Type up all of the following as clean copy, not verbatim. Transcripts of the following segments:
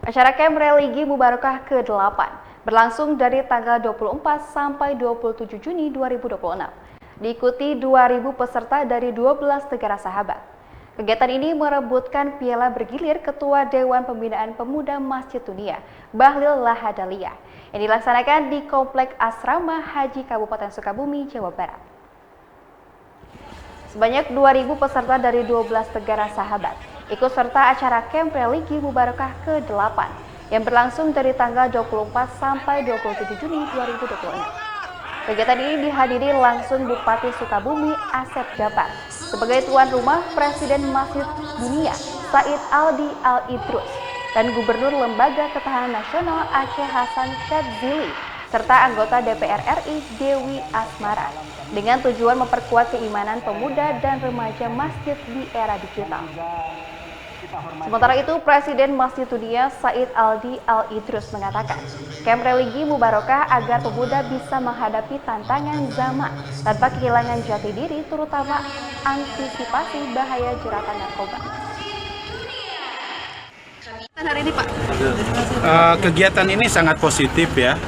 Acara Camp Religi Mubarakah ke-8 berlangsung dari tanggal 24 sampai 27 Juni 2026. Diikuti 2.000 peserta dari 12 negara sahabat. Kegiatan ini merebutkan piala bergilir Ketua Dewan Pembinaan Pemuda Masjid Dunia, Bahlil Lahadalia, yang dilaksanakan di Komplek Asrama Haji Kabupaten Sukabumi, Jawa Barat. Sebanyak 2.000 peserta dari 12 negara sahabat ikut serta acara Camp Religi Mubarakah ke-8 yang berlangsung dari tanggal 24 sampai 27 Juni 2026. Kegiatan ini dihadiri langsung Bupati Sukabumi Asep Jabar sebagai tuan rumah Presiden Masjid Dunia Said Aldi Al-Idrus dan Gubernur Lembaga Ketahanan Nasional Aceh Hasan Syadzili serta anggota DPR RI Dewi Asmara dengan tujuan memperkuat keimanan pemuda dan remaja masjid di era digital. Sementara itu, Presiden Masjid Dunia Said Aldi Al-Idrus mengatakan, Camp Religi Mubarakah agar pemuda bisa menghadapi tantangan zaman tanpa kehilangan jati diri, terutama antisipasi bahaya jeratan narkoba. Hari ini, Pak, kegiatan ini sangat positif ya,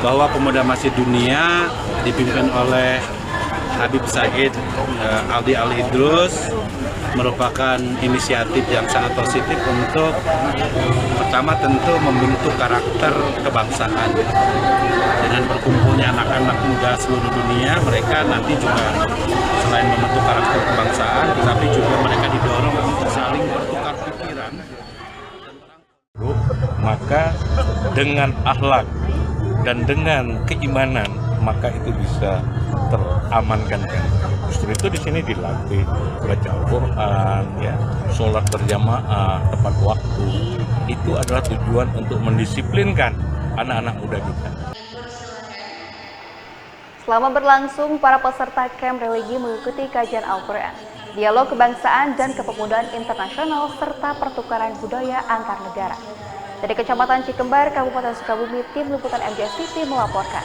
bahwa pemuda Masjid Dunia dipimpin oleh Habib Said Aldi Al-Idrus merupakan inisiatif yang sangat positif untuk pertama tentu membentuk karakter kebangsaan. Dengan berkumpulnya anak-anak muda seluruh dunia, mereka nanti juga selain membentuk karakter kebangsaan, tetapi juga mereka didorong untuk saling bertukar pikiran. Maka dengan akhlak dan dengan keimanan maka itu bisa teramankan kan. Justru itu di sini dilatih baca Al-Quran, ya, sholat berjamaah tepat waktu. Itu adalah tujuan untuk mendisiplinkan anak-anak muda kita. Selama berlangsung, para peserta Camp Religi mengikuti kajian Al-Quran, dialog kebangsaan dan kepemudaan internasional, serta pertukaran budaya antar negara. Dari Kecamatan Cikembar, Kabupaten Sukabumi, tim liputan MJS TV melaporkan.